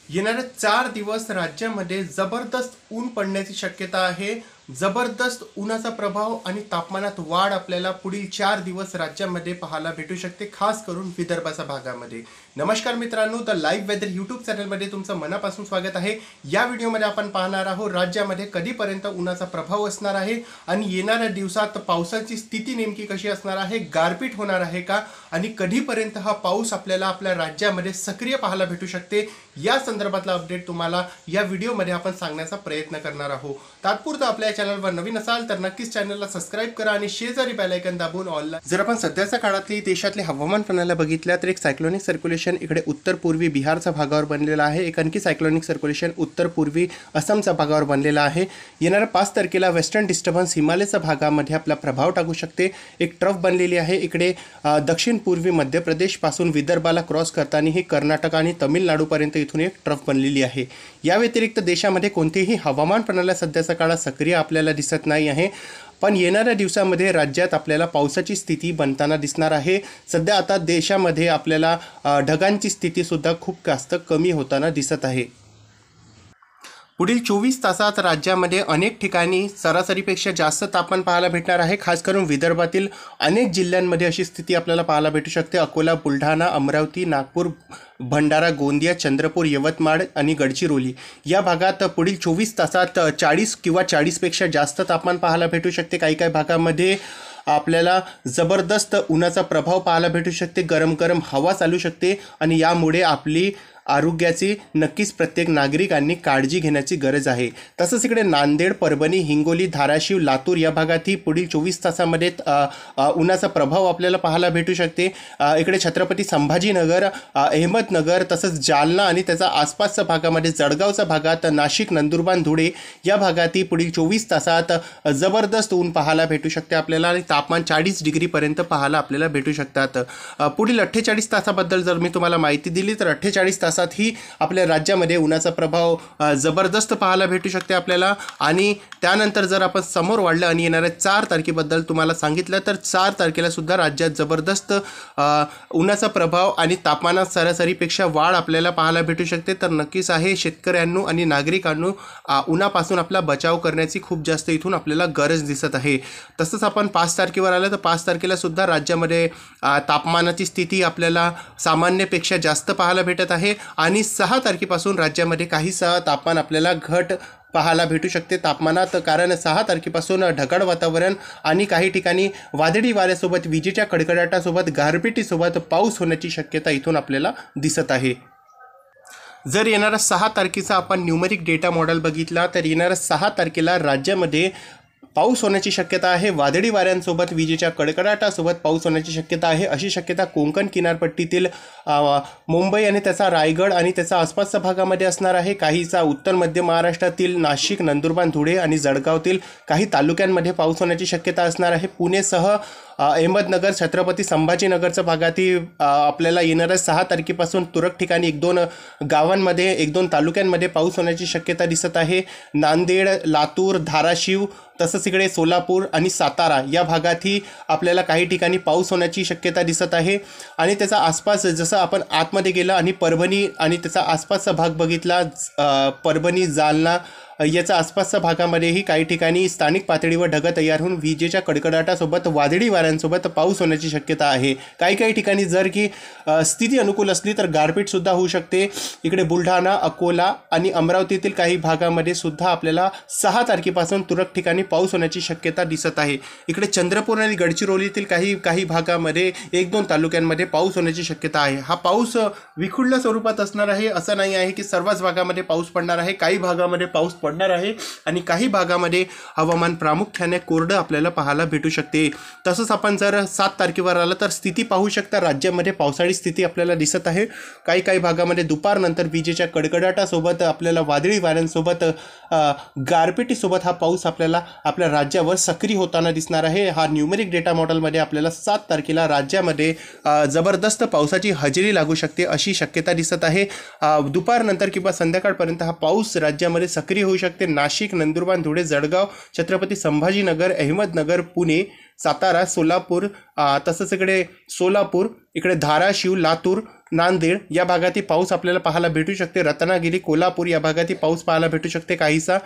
येणारे 4 दिवस राज्यामध्ये जबरदस्त ऊन पडण्याची शक्यता आहे। जबरदस्त उन्हाचा प्रभाव आणि तापमानात वाढ आपल्याला पुढील 4 दिवस राज्यामध्ये पाहायला भेटू शकते, खास करून विदर्भाच्या भागामध्ये। नमस्कार मित्रांनो, द लाईव्ह वेदर यूट्यूब चॅनलमध्ये तुमचं मनापासून स्वागत आहे। या व्हिडिओमध्ये आपण पाहणार आहोत राज्यामध्ये कधीपर्यंत उन्हाचा प्रभाव असणार आहे आणि येणाऱ्या दिवसात पावसाची स्थिती नेमकी कशी असणार आहे, गारपीट होणार आहे का आणि कधीपर्यंत हा पाऊस आपल्याला आपल्या राज्यामध्ये सक्रिय पाहायला भेटू शकते, या संदर्भातला अपडेट तुम्हाला या व्हिडिओमध्ये आपण सांगण्याचा प्रयत्न करणार आहोत। तात्पुरता आपल्या चॅनलवर नवीन असाल तर नक्कीच चॅनलला सबस्क्राइब करा आणि शेजारी बेल आयकॉन दाबून ऑल। जर आपण सध्याच्या काळातली देशातले हवामान प्रणाली बघितल्या तर एक सायक्लोनिक सर्क्युलेशन इकडे उत्तर पूर्वी बिहारच्या भागावर बनलेला आहे, एक आणखी सायक्लोनिक सर्क्युलेशन उत्तर पूर्वी असमच्या भागावर बनलेला आहे। येणाऱ्या 5 तारखेला वेस्टर्न डिस्टर्बन्स हिमालयाच्या भागामध्ये आपला प्रभाव टाकू शकते। एक ट्रफ बनलेली आहे इकडे दक्षिण पूर्वी मध्य प्रदेश पासून विदर्भाला क्रॉस करताना ही कर्नाटक आणि तमिळनाडू पर्यंत इथून एक ट्रफ बनलेली आहे। या व्यतिरिक्त देशामध्ये कोणतीही हवामान प्रणाली सध्याच्या काळात सक्रिय आपल्याला दिसत नाही आहे, पण येणाऱ्या दिवसामध्ये राज्यात आपल्याला पावसाची स्थिती बनताना दिसणार आहे। सध्या आता देशामध्ये आपल्याला ढगांची स्थिती सुद्धा खूप जास्त कमी होताना दिसत आहे। पुढील 24 तासात राज्यामध्ये अनेक ठिकाणी सरासरीपेक्षा जास्त तापमान पाहायला भेटणार आहे। खास करून विदर्भातील अनेक जिल्ह्यांमध्ये अशी स्थिती आपल्याला पाहायला भेटू शकते। अकोला, बुलढाणा, अमरावती, नागपूर, भंडारा, गोंदिया, चंद्रपूर, यवतमाळ आणि गडचिरोली या भागात पुढील 24 तासात 40 किंवा 40पेक्षा जास्त तापमान पाहायला भेटू शकते। काही भागामध्ये आपल्याला जबरदस्त उन्हाचा प्रभाव पाहायला भेटू शकते, गरम गरम हवा चालू शकते आणि यामुळे आपली आरोग्याची नक्कीच प्रत्येक नागरिकांनी काळजी घेण्याची गरज आहे। तसंच इकडे नांदेड, परभणी, हिंगोली, धाराशिव, लातूर या भागातही पुढील 24 तासामध्ये उन्हाचा प्रभाव आपल्याला पाहायला भेटू शकते। इकडे छत्रपती संभाजीनगर, अहमदनगर, तसंच जालना आणि त्याच्या आसपासच्या भागामध्ये जळगावच्या भागात, नाशिक, नंदुरबार, धुळे या भागातही पुढील 24 तासात जबरदस्त ऊन पाहायला भेटू शकते आपल्याला आणि तापमान 40 डिग्रीपर्यंत पाहायला आपल्याला भेटू शकतात। पुढील 48 तासाबद्दल जर मी तुम्हाला माहिती दिली तर 48 तासात ही आपल्या राज्यामध्ये उन्हाचा प्रभाव जबरदस्त पाहायला भेटू शकते आपल्याला। आणि त्यानंतर जर आपण समोर वाढलं आणि येणाऱ्या 4 तारखेबद्दल तुम्हाला सांगितलं तर 4 तारखेला सुद्धा राज्यात जबरदस्त उन्हाचा प्रभाव आणि तापमानात सरासरीपेक्षा वाढ आपल्याला पाहायला भेटू शकते। तर नक्कीच आहे शेतकऱ्यांनो आणि नागरिकांनो उन्हापासून आपला बचाव करण्याची खूप जास्त इथून आपल्याला गरज दिसत आहे। तसंच आपण 5 तारखेवर आलं तर 5 तारखेला सुद्धा राज्यामध्ये तापमानाची स्थिती आपल्याला सामान्यपेक्षा जास्त पाहायला भेटत आहे आणि 6 तारखेपासून राज्यामध्ये काहीसा तापमान आपल्याला घट पाहायला भेटू शकते तापमानात, कारण 6 तारखेपासून ढगाळ वातावरण आणि काही ठिकाणी वादळी वाऱ्यासोबत विजेच्या कडकडाटासोबत गारपिटीसोबत पाऊस होण्याची शक्यता इथून आपल्याला दिसत आहे। जर येणारा 6 तारखेचा आपण न्यूमेरिक डेटा मॉडेल बघितला तर येणाऱ्या 6 तारखेला राज्यामध्ये पाऊस होण्याची शक्यता आहे। वादळी वाऱ्यांसोबत विजेच्या कडकडाटासोबत पाऊस होण्याची शक्यता आहे। अशी शक्यता कोकण किनारपट्टीतील मुंबई आणि त्याचा रायगड आणि त्याचा आसपासच्या भागामध्ये असणार आहे। काहीचा उत्तर मध्य महाराष्ट्रातील नाशिक, नंदुरबार, धुळे आणि जळगावतील काही तालुक्यांमध्ये पाऊस होण्याची शक्यता असणार आहे। पुणेसह अहमदनगर, छत्रपती संभाजीनगरच्या भागातही आपल्याला येणाऱ्या 6 तारखेपासून तुरळक ठिकाणी 1-2 गावांमध्ये 1-2 तालुक्यांमध्ये पाऊस होण्याची शक्यता दिसत आहे। नांदेड, लातूर, धाराशिव, तसंच इकडे सोलापूर आणि सातारा या भागातही आपल्याला काही ठिकाणी पाऊस होण्याची शक्यता दिसत आहे। आणि त्याचा आसपास जसं आपण आतमध्ये गेलं आणि परभणी आणि त्याचा आसपासचा भाग बघितला, परभणी, जालना याच्या आसपासच्या भागामध्येही काही ठिकाणी स्थानिक पातळीवर ढग तयार होऊन विजेच्या कडकडाटासोबत वादळी वाऱ्यांसोबत पाऊस होण्याची शक्यता आहे। काही ठिकाणी जर की स्थिती अनुकूल असली तर गारपीटसुद्धा होऊ शकते। इकडे बुलढाणा, अकोला आणि अमरावतीतील काही भागामध्ये सुद्धा आपल्याला 6 तारखेपासून तुरळक ठिकाणी पाऊस होण्याची शक्यता दिसत आहे। इकडे चंद्रपूर आणि गडचिरोलीतील काही भागामध्ये 1-2 तालुक्यांमध्ये पाऊस होण्याची शक्यता आहे। हा पाऊस विखुरल्या स्वरूपात असणार आहे, असं नाही आहे की सर्वच भागामध्ये पाऊस पडणार आहे। काही भागामध्ये पाऊस पडणार आहे आणि काही भागामध्ये हवामान प्रामुख्याने कोरडं आपल्याला पाहायला भेटू शकते। तसंच आपण जर 7 तारखेवर आलं तर स्थिती पाहू शकता, राज्यामध्ये पावसाळी स्थिती आपल्याला दिसत आहे। काही भागामध्ये दुपारनंतर विजेच्या कडकडाटासोबत आपल्याला वादळी वाऱ्यांसोबत गारपिटीसोबत हा पाऊस आपल्याला आपल्या राज्यावर सक्रिय होताना दिसणार आहे। हा न्यूमेरिक डेटा मॉडेलमध्ये आपल्याला 7 तारखेला राज्यामध्ये जबरदस्त पावसाची हजेरी लागू शकते अशी शक्यता दिसत आहे। दुपारनंतर किंवा संध्याकाळपर्यंत हा पाऊस राज्यामध्ये सक्रिय होऊ शकते. नाशिक, नंदुरबार, धुळे, जळगाव, छत्रपती संभाजीनगर, अहमदनगर, पुणे, सातारा, सोलापूर, तसंच इकडे सोलापूर, इकडे धाराशिव, लातूर, नांदेड या भागातही पाऊस आपल्याला पाहायला भेटू शकते. रत्नागिरी, कोल्हापूर या भागातही पाऊस पाहायला भेटू शकते काहीसा.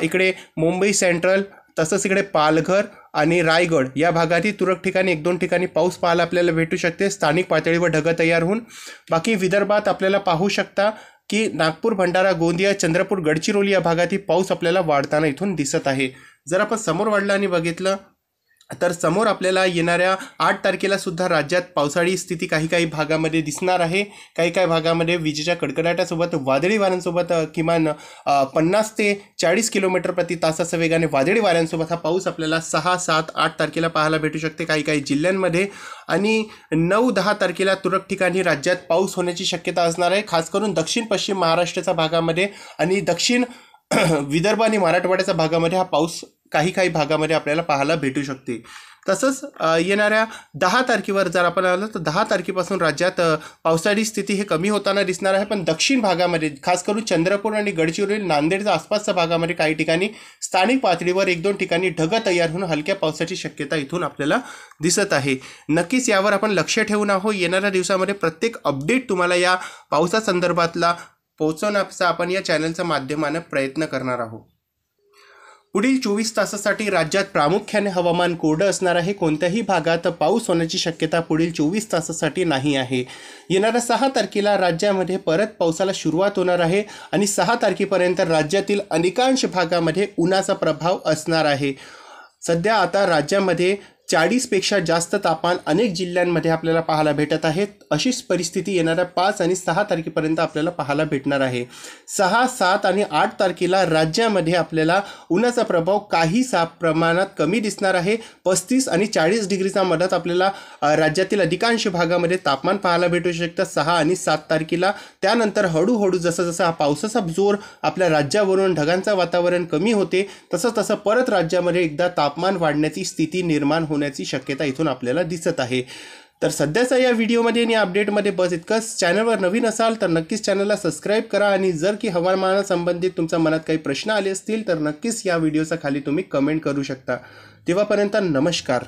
इकडे मुंबई सेंट्रल, तसंच इकडे पालघर आणि रायगड या भागातही तुरळक ठिकाणी 1-2 ठिकाणी पाऊस पाहायला आपल्याला भेटू शकते स्थानिक पातळीवर ढग तयार होऊन. बाकी विदर्भात आपल्याला पाहू शकता की नागपूर, भंडारा, गोंदिया, चंद्रपूर, गडचिरोली या भागातही पाऊस आपल्याला वाढताना इथून दिसत आहे. जर आपण समोर वाढलं आणि बघितलं तर समोर आपल्याला येणाऱ्या 8 तारखेला सुद्धा राज्यात पावसाळी स्थिती काही भागामध्ये दिसणार आहे. काही भागामध्ये विजेच्या कडकडाटासोबत वादळी वाऱ्यांसोबत किमान 50 ते 40 किलोमीटर प्रति तासाच्या वेगाने वादळी वाऱ्यांसोबत हा पाऊस आपल्याला 6, 7, 8 तारखेला पाहायला भेटू शकते काही जिल्ह्यांमध्ये. आणि 9, 10 तारखेला तुरळक ठिकाणी राज्यात पाऊस होण्याची शक्यता असणार आहे. खास करून दक्षिण पश्चिम महाराष्ट्राच्या भागामध्ये आणि दक्षिण विदर्भ आणि मराठवाड्याच्या भागामध्ये हा पाऊस काही भागामध्ये आपल्याला पाहायला भेटू शकते. तसंच येणाऱ्या 10 तारखेवर जर आपण आलो तर 10 तारखेपासून राज्यात पावसाळी स्थिती हे कमी होताना दिसणार आहे. पण दक्षिण भागामध्ये खास करून चंद्रपूर आणि गडचिरोली, नांदेडच्या आसपासच्या भागामध्ये काही ठिकाणी स्थानिक पातळीवर 1-2 ठिकाणी ढग तयार होऊन हलक्या पावसाची शक्यता इथून आपल्याला दिसत आहे. नक्कीच यावर आपण लक्ष ठेवून आहोत. येणाऱ्या दिवसामध्ये प्रत्येक अपडेट तुम्हाला या पावसासंदर्भातला पोहोचवण्याचा आपण या चॅनलच्या माध्यमाने प्रयत्न करणार आहोत. पुढील 24 तासासाठी राज्यात प्रामुख्याने हवामान कोरडं असणार आहे. कोणत्याही भागात पाऊस होण्याची शक्यता पुढील 24 तासासाठी नाही आहे. येणाऱ्या 6 तारखेला राज्यामध्ये परत पावसाला सुरुवात होणार आहे आणि 6 तारखेपर्यंत राज्यातील अनेकांश भागामध्ये उन्हाचा प्रभाव असणार आहे. सध्या आता राज्यामध्ये 40पेक्षा जास्त तापमान अनेक जिल्ह्यांमध्ये आपल्याला पाहायला भेटत आहे. अशीच परिस्थिती येणाऱ्या 5 आणि 6 तारखेपर्यंत आपल्याला पाहायला भेटणार आहे. 6, 7 आणि 8 तारखेला राज्यामध्ये आपल्याला उन्हाचा प्रभाव काहीसा प्रमाणात कमी दिसणार आहे. 35 आणि 40 डिग्रीचा मध्यात आपल्याला राज्यातील अधिकांश भागामध्ये तापमान पाहायला भेटू शकतं 6 आणि 7 तारखेला. त्यानंतर हळूहळू जसं हा पावसाचा जोर आपल्या राज्यावरून ढगांचं वातावरण कमी होते तसं परत राज्यामध्ये एकदा तापमान वाढण्याची स्थिती निर्माण होण्याची शक्यता इथून आपल्याला दिसत आहे. तर सध्याचा या व्हिडिओमध्ये आणि अपडेटमध्ये बस इतकंच. चॅनलवर नवीन असाल तर नक्कीच चॅनलला सबस्क्राईब करा आणि जर की हवामानासंबंधित तुमच्या मनात काही प्रश्न आले असतील तर नक्कीच या व्हिडिओच्या खाली तुम्ही कमेंट करू शकता. तेव्हापर्यंत नमस्कार.